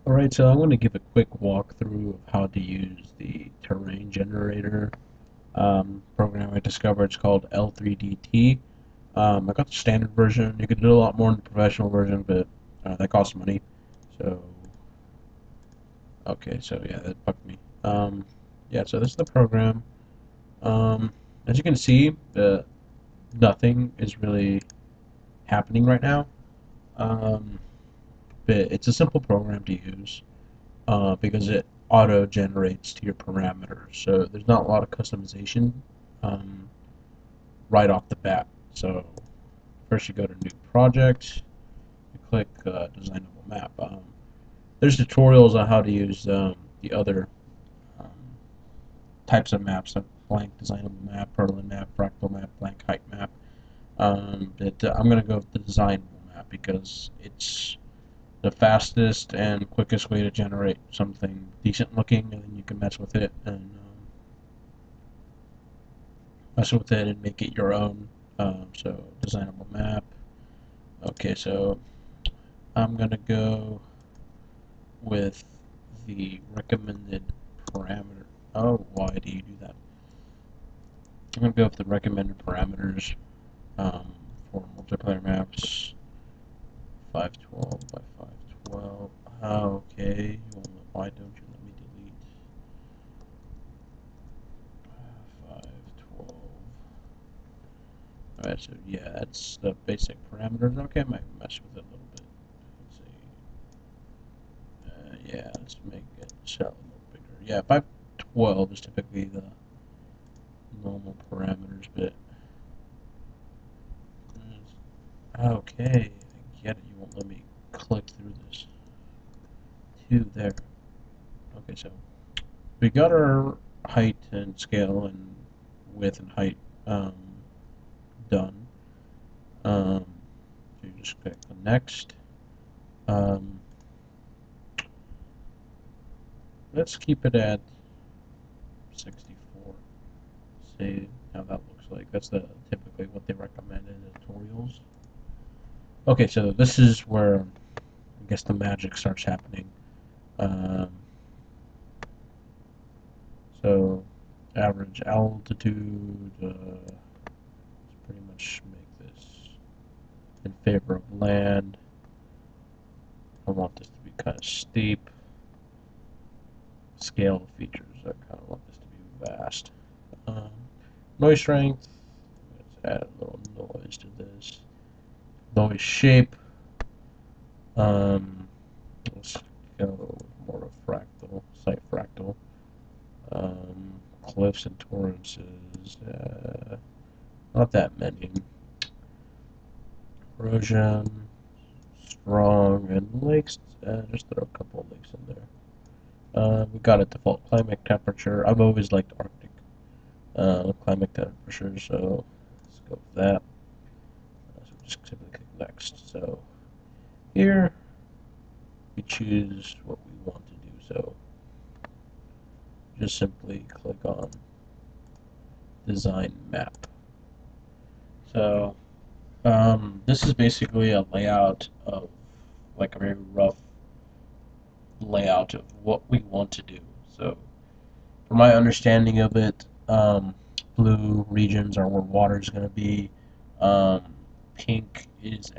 Alright, so I'm going to give a quick walkthrough of how to use the terrain generator program I discovered. It's called L3DT. I got the standard version. You can do a lot more in the professional version, but that costs money. So, okay, so yeah, that bugged me. Yeah, so this is the program. As you can see, nothing is really happening right now. Um, but it's a simple program to use. Because it auto generates to your parameters. So there's not a lot of customization um, right off the bat. So first you go to new project, you click designable map. There's tutorials on how to use the other um, types of maps, like blank designable map, Perlin map, fractal map, blank height map. But I'm going to go with the designable map because it's the fastest and quickest way to generate something decent looking, and then you can mess with it and make it your own. So designable map. Okay, so I'm gonna go with the recommended parameter. Oh, why do you do that? I'm gonna go with the recommended parameters for multiplayer maps. 512 by 512. Okay, why don't you let me delete 512? Alright, so yeah, that's the basic parameters. Okay, I might mess with it a little bit. Let's see. Yeah, let's make it cell a little bigger. Yeah, 512 is typically the normal parameters, but okay, I get it. You won't let me click through this. To there. Okay, so we got our height and scale and width and height um, done. So you just click the next. Um, let's keep it at 64. See how that looks like. That's typically what they recommend in the tutorials. Okay, so this is where I guess the magic starts happening. Um, so average altitude. Let's pretty much make this in favor of land. I want this to be kind of steep. Scale features. I kind of want this to be vast. Um, Noise strength. Let's add a little noise to this. Noise shape. Let's go more of fractal, site fractal. Cliffs and torrences. Not that many. Erosion. Strong and lakes. Just throw a couple of lakes in there. We got a default climate temperature. I've always liked Arctic climate temperature, so let's go with that. So just simply click next. So here we choose what we want to do. So just simply click on design map. So this is basically a layout of like a very rough layout of what we want to do. So from my understanding of it, blue regions are where water is going to be. Um, Pink is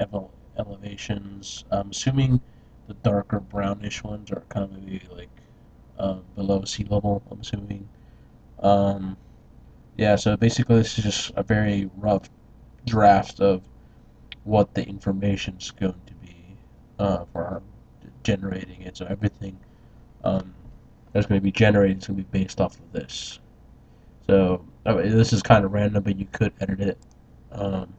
elevations. I'm assuming the darker brownish ones are kind of maybe like below sea level. I'm assuming. Um, yeah, so basically this is just a very rough draft of what the information is going to be for our generating it. So everything um, that's going to be generated is going to be based off of this. So I mean, this is kind of random, but you could edit it um,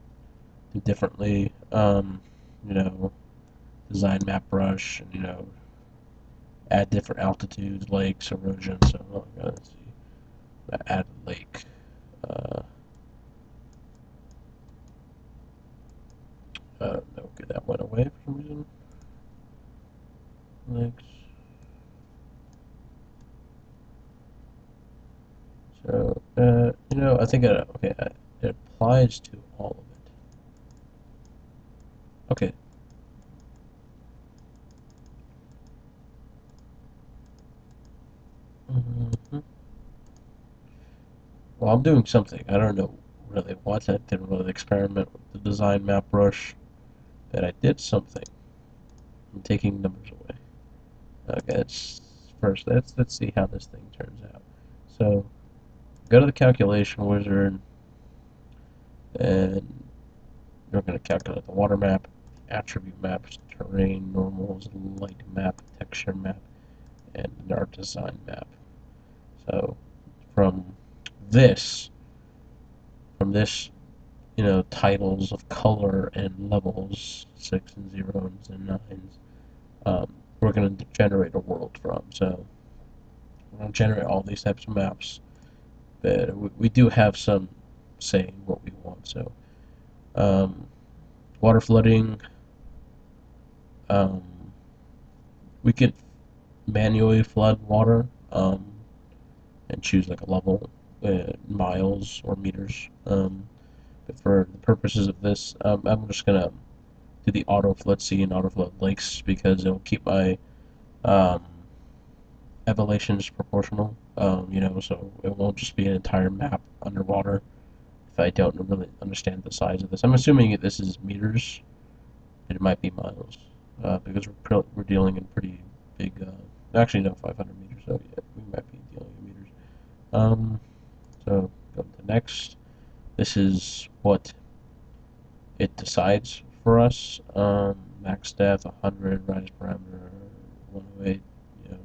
differently. You know, design map brush, and add different altitudes, lakes, erosion. So let's see, add a lake. Uh, okay, that went away for some reason. Lakes. So I think okay, it applies to all of it. Okay, Well, I'm doing something. I don't know really what. I didn't really experiment with the design map brush, but I did something. I'm taking numbers away. Okay, let's see how this thing turns out. So go to the calculation wizard, and you're going to calculate the water map, attribute maps, terrain, normals, light map, texture map, and our design map. So from this, from this, titles of color and levels, 6 and 0s and 9s, we're going to generate a world from. So we're going to generate all these types of maps, but we do have some say in what we want. So um, water flooding, um, we could manually flood water and choose like a level, miles or meters. But for the purposes of this, I'm just gonna do the auto flood sea and auto flood lakes because it'll keep my um, elevations proportional. So it won't just be an entire map underwater if I don't really understand the size of this. I'm assuming this is meters, but it might be miles because we're dealing in pretty big. Actually, no, 500 meters. So yeah, we might be dealing in meters. So go to next. This is what it decides for us. Max depth 100, rise parameter 108.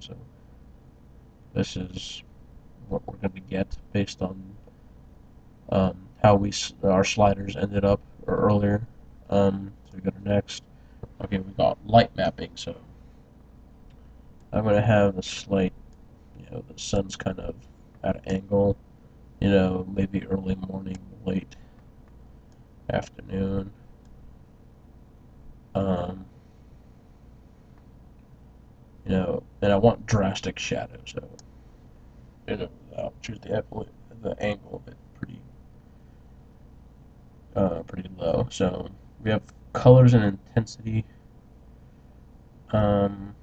So this is what we're going to get based on how our sliders ended up earlier. So we go to next. Okay, we got light mapping. So I'm going to have a slight, the sun's kind of at an angle. Maybe early morning, late afternoon. Um, and I want drastic shadow, so I'll choose the angle of it pretty low. So we have colors and intensity. Um,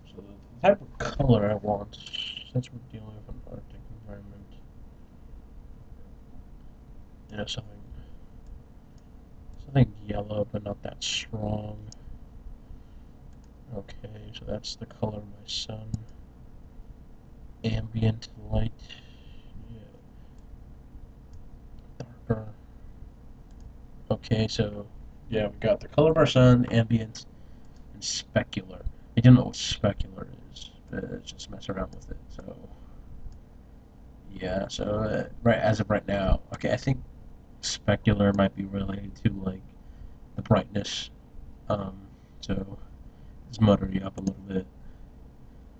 so the type of color I want, since we're dealing with an Arctic environment, something yellow, but not that strong. Okay, so that's the color of my sun. Ambient light, yeah, darker. Okay, so yeah, we got the color of our sun, ambient, and specular. I don't know what specular is, but let's just mess around with it. So yeah, so right as of right now, okay, I think specular might be related to like the brightness. Um, so let's motor you up a little bit.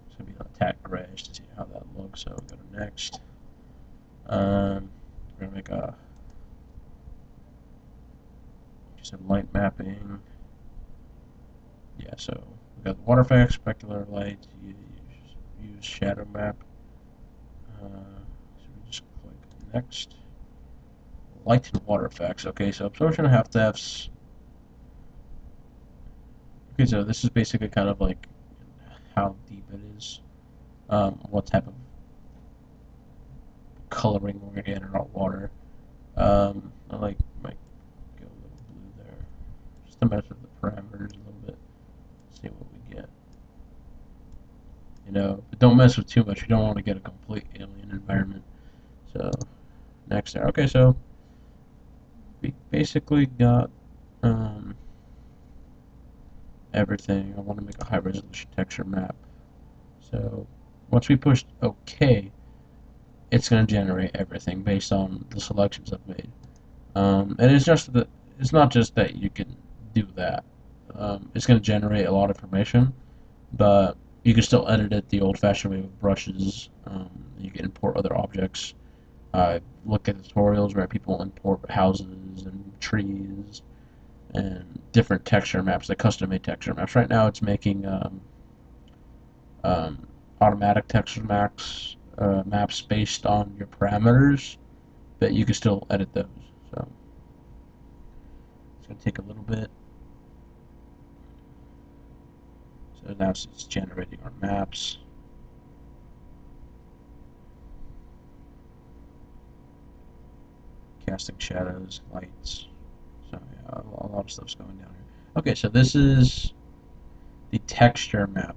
It's gonna be on tack grayish to see how that looks. So go to next. We're gonna make a just a light mapping. Yeah, so we got the water effects, specular light. Use shadow map. So we just click next. Light and water effects. Okay, so absorption half depths. Okay, so this is basically kind of like how deep it is, what type of coloring we're gonna get in our water. I might go a little blue there, just to mess with the parameters a little bit, see what we get. But don't mess with too much. You don't want to get a complete alien environment. So next there. Okay, so we basically got everything. I want to make a high resolution texture map. So once we push OK, it's going to generate everything based on the selections I've made. And it's not just that you can do that. It's going to generate a lot of information, but you can still edit it the old-fashioned way with brushes. You can import other objects. Look at tutorials where people import houses and trees and different texture maps, like custom-made texture maps. Right now, it's making um, automatic texture maps based on your parameters, but you can still edit those. So it's gonna take a little bit. So So now it's generating our maps. Casting shadows, lights. So yeah, a lot of stuff's going down here. Okay, so this is the texture map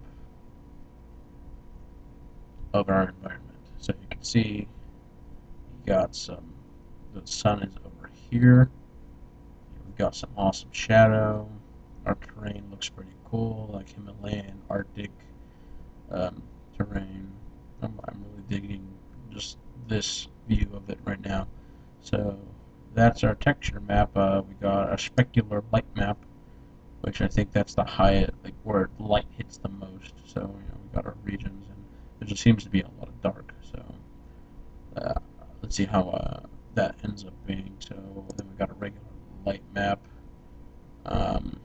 of our environment. So you can see you got the sun is over here. We've got some awesome shadow. Our terrain looks pretty cool, like Himalayan, Arctic um, terrain. I'm really digging just this view of it right now. So that's our texture map. We got a specular light map, which I think that's the highest, like where light hits the most. So we got our regions, and there just seems to be a lot of dark. So uh, let's see how that ends up being. So then we got a regular light map. Um,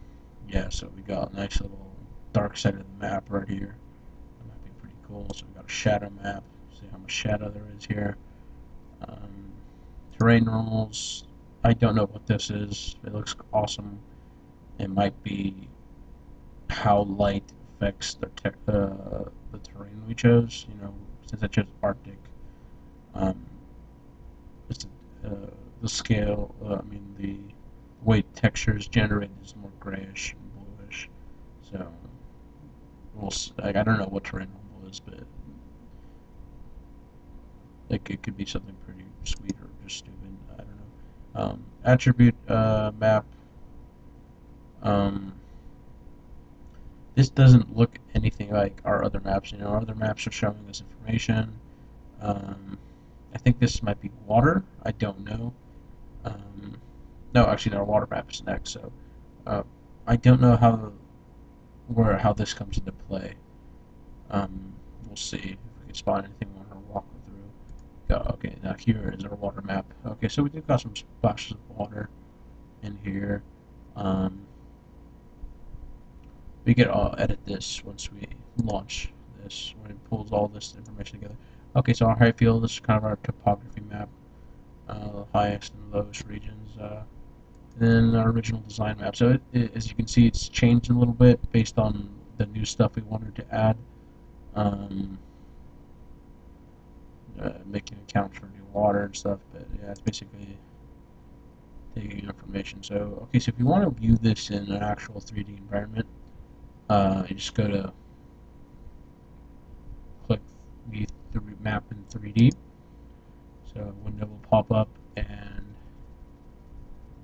yeah, so we got a nice little dark side of the map right here. That might be pretty cool. So we got a shadow map. See how much shadow there is here. Um, Terrain normals. I don't know what this is. It looks awesome. It might be how light affects the terrain we chose. Since I chose Arctic, um, it's, uh, the scale. I mean, the way texture is generated is more grayish and bluish. So I don't know what terrain normal is, but like it could be something pretty sweet or just stupid. I don't know. Attribute map. Um, this doesn't look anything like our other maps. Our other maps are showing us information. Um, I think this might be water. I don't know. Um, no, actually, no. Our water map is next. So uh, I don't know how this comes into play. We'll see if we can spot anything we want to walk through. Okay, now here is our water map. Okay, so we do got some splashes of water in here. Um, we can edit this once we launch this, when it pulls all this information together. Okay, so our high field, this is kind of our topography map, the highest and lowest regions. Then our original design map. So as you can see, it's changed a little bit based on the new stuff we wanted to add. Um, Making accounts for new water and stuff, but yeah, it's basically taking information. So, okay, so if you want to view this in an actual 3D environment, you just go to click the map in 3D. So a window will pop up, and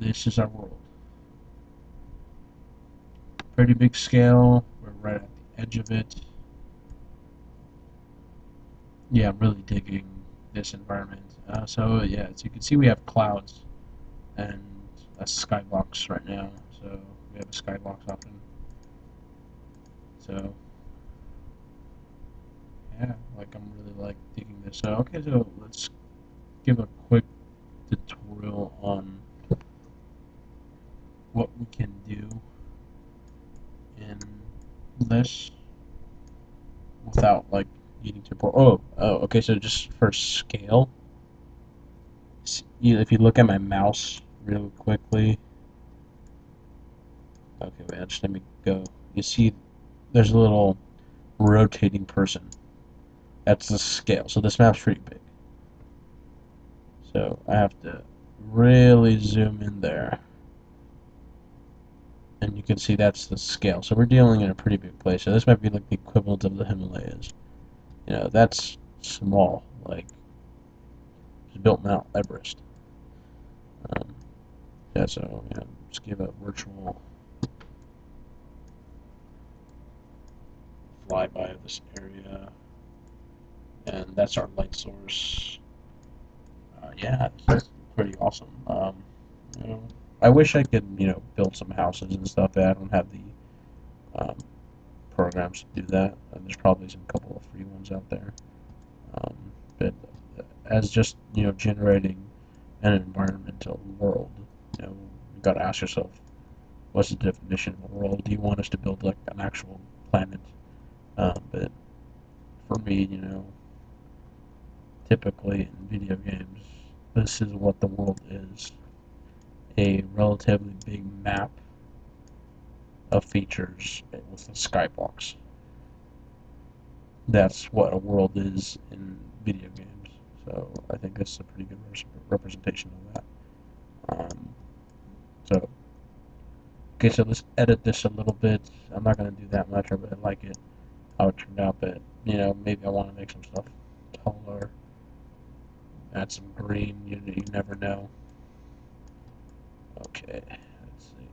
this is our world. Pretty big scale. We're right at the edge of it. Yeah, I'm really digging this environment. So yeah, as you can see, we have clouds and a skybox right now. So we have a skybox open. So yeah, like I'm really like digging this. So okay, so let's give a quick tutorial on what we can do in this without like needing to pour. Oh, okay. So just for scale, if you look at my mouse really quickly. Okay, wait. Just let me go. You see, there's a little rotating person. That's the scale. So this map's pretty big. So I have to really zoom in there. And you can see that's the scale. So we're dealing in a pretty big place. So this might be like the equivalent of the Himalayas. That's small. Like, it's built Mount Everest. Um, yeah, so just give a virtual flyby of this area. And that's our light source. Yeah, this is pretty awesome. You know, I wish I could, build some houses and stuff. But I don't have the um, programs to do that. There's probably some couple of free ones out there. Um, but as just generating an environmental world, you got to ask yourself, what's the definition of a world? Do you want us to build like an actual planet? But for me, typically in video games, this is what the world is: a relatively big map of features with a skybox. that's what a world is in video games. So I think this is a pretty good representation of that. Um, so okay, so let's edit this a little bit. I'm not gonna do that much, but I like it how it turned out. But maybe I want to make some stuff taller, add some green. You never know. Okay, let's see.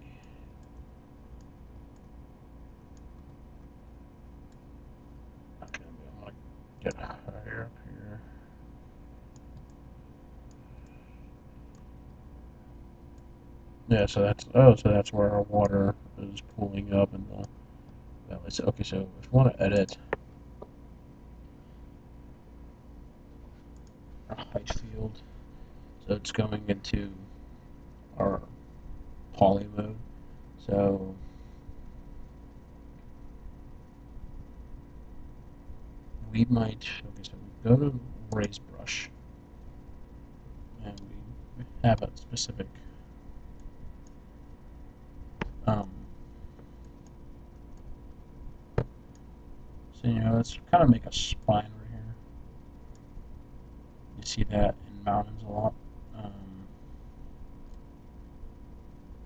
Okay, I'm gonna get higher up here. Yeah, so that's where our water is pooling up in the valley. So okay, so if we want to edit our height field, so it's going into our poly mode. So we might okay, so we go to raise brush and we have a specific um, so let's kind of make a spine right here. You see that in mountains a lot.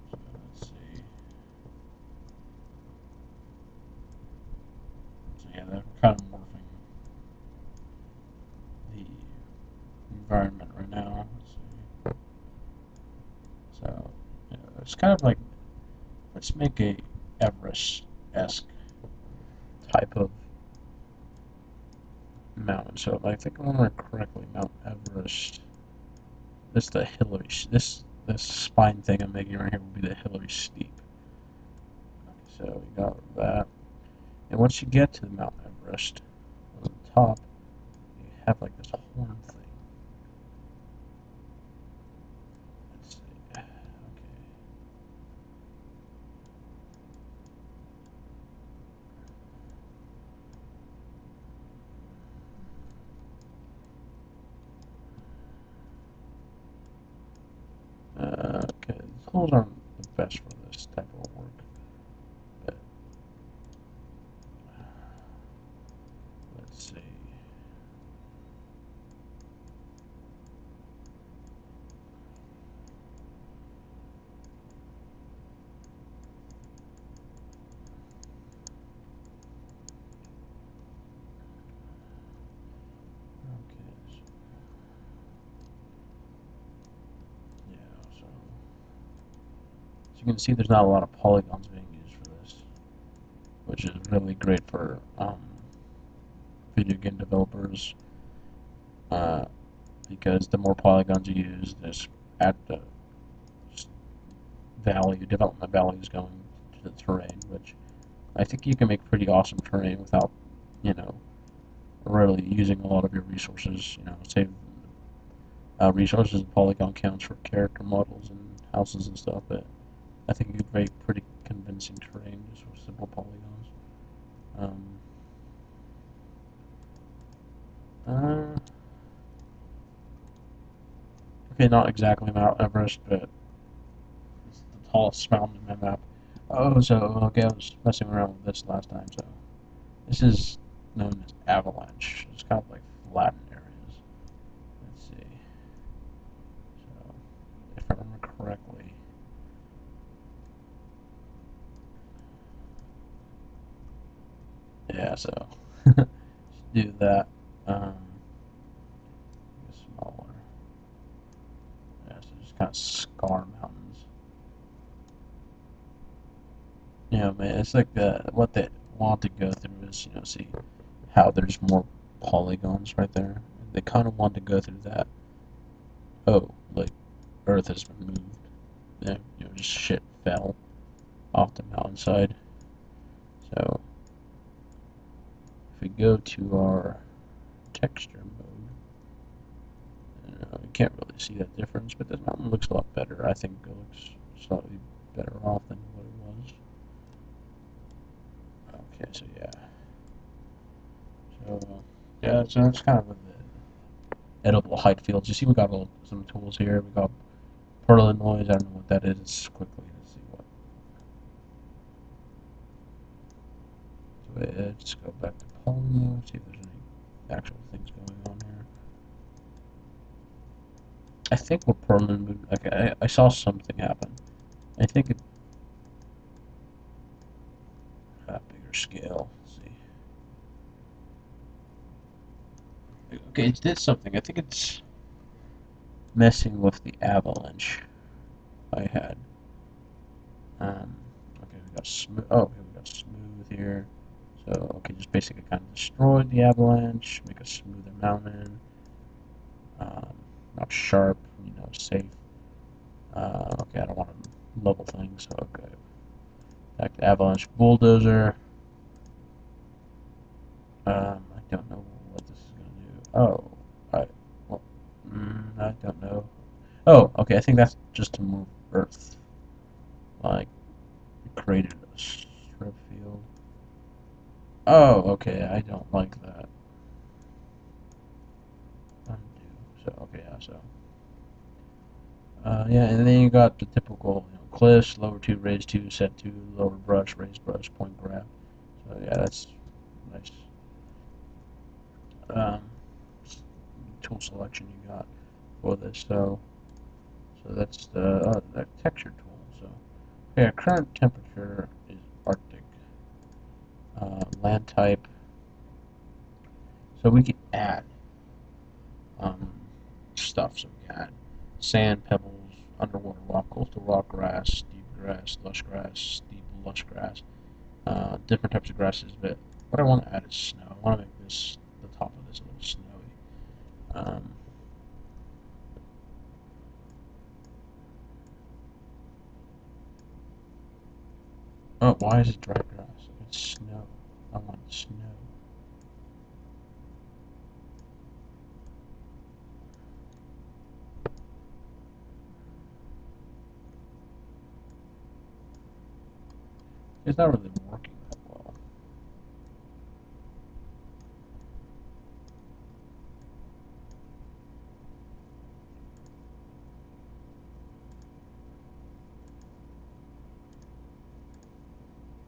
So let's see. So yeah, we're kind of morphing the environment right now. Let's see. So it's kind of like let's make a Everest-esque type of mountain. So if I think I remember correctly, Mount Everest. This the Hillary. This spine thing I'm making right here will be the Hillary Steep. Okay, so we got that. And once you get to the Mount Everest, on the top, you have like this horn thing. Let's see. Okay. Okay, the tools aren't the best for this type of work, but let's see. Okay, yeah, so you can see there's not a lot of polygons being used for this, which is really great for video game developers, uh, because the more polygons you use, this at the development value is going to the terrain, which I think you can make pretty awesome terrain without, you know, really using a lot of your resources. Save resources and polygon counts for character models and houses and stuff, but I think you could make pretty convincing terrain just with simple polygons. Um, uh, okay, not exactly Mount Everest, but it's the tallest mountain in my map. Oh, so okay, I was messing around with this last time. So this is known as avalanche. It's kind of like flattened areas. Let's see. So if I remember correctly, yeah. So let's do that. Um, smaller. Yeah, so just kind of scar mountains. Man, it's like what they want to go through is see how there's more polygons right there. They kind of want to go through that. Oh, like Earth has been moved. Yeah, just shit fell off the mountainside. So if we go to our texture mode, you can't really see that difference, but this mountain looks a lot better. I think it looks slightly better off than what it was. Okay, so yeah. So yeah, so that's kind of the edible height fields. You see we got some tools here. We got Perla noise. I don't know what that is. Quickly, let's see what. Let's go back to polymer, see if there's any actual things going on here. I think we're permanent. Okay, I saw something happen. I think it bigger scale. Let's see. Okay, it did something. I think it's messing with the avalanche I had. Okay, we got smooth. Oh, okay, we got smooth here. So, okay, just basically kind of destroyed the avalanche, make a smoother mountain. Not sharp, safe. Okay, I don't want to level things. So, okay, back to avalanche bulldozer. I don't know what this is gonna do. Oh, I, well, I don't know. Oh, okay, I think that's just to move Earth. Like, it created a strip field. Oh, okay, I don't like that. Undo. So, okay, yeah, so. Yeah, and then you got the typical, cliffs, lower 2, raise 2, set 2, lower brush, raise brush, point grab. So, yeah, that's nice. Um, tool selection you got for this. So that's the texture tool. So, yeah, current temperature is Arctic. Land type. So we can add um, stuff. So we add sand, pebbles, underwater rock, coastal rock, grass, lush grass, steep lush grass, different types of grasses. But what I want to add is snow. I want to make the top of this a little snowy. Oh, why is it dry grass? It's snow. I want snow. It's not really working that well.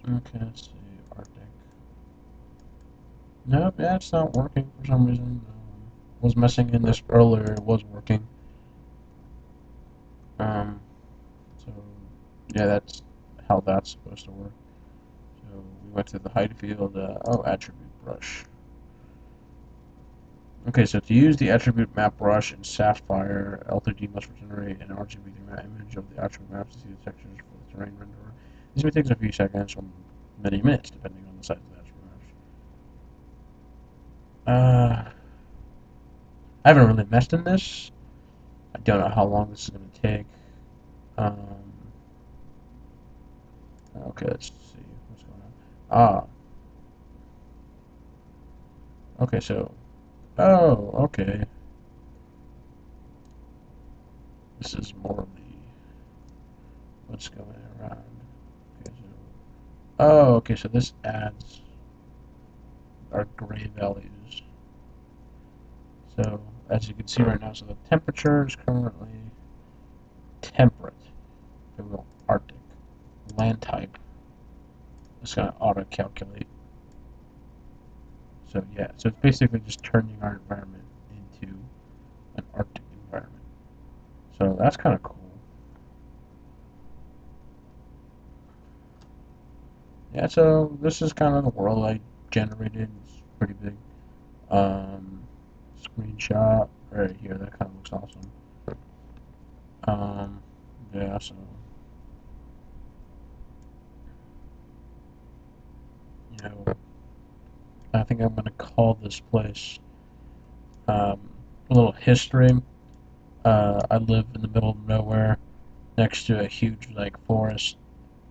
Okay, let's see. Arctic. Nope, yeah, it's not working for some reason. Was messing in this earlier. It was working. Um, so yeah, that's how that's supposed to work. So we went to the height field. Oh, attribute brush. Okay, so to use the attribute map brush in Sapphire, L3DT must generate an RGB map image of the attribute map to see the textures for the terrain renderer. This may take a few seconds or many minutes, depending on the size of the attribute maps. I haven't really messed in this. I don't know how long this is going to take. Um, okay, let's see what's going on. Okay, so, oh, okay. This is more of the what's going around. Okay, so, oh, okay, so this adds our gray values. So, as you can see right now, so the temperature is currently temperate. If we go Arctic. Land type. It's going to auto-calculate. So, yeah, so it's basically just turning our environment into an Arctic environment. So that's kind of cool. Yeah, so this is kind of the world I generated. It's pretty big. Um, Screenshot right here. That kind of looks awesome. Um, yeah, so you know, I think I'm gonna call this place a little history. I live in the middle of nowhere, next to a huge like forest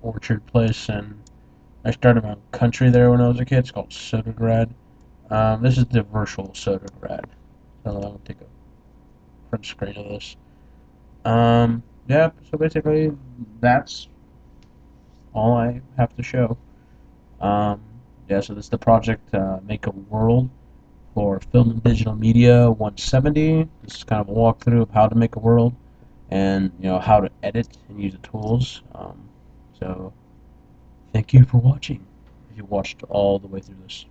orchard place, and I started my country there when I was a kid. It's called Sotograd. This is the virtual Sotograd. So I'll take a print screen of this. Yeah, so basically, that's all I have to show. Um, yeah, so this is the project Make a World for Film and Digital Media 170. This is kind of a walkthrough of how to make a world and how to edit and use the tools. So thank you for watching. if you watched all the way through this.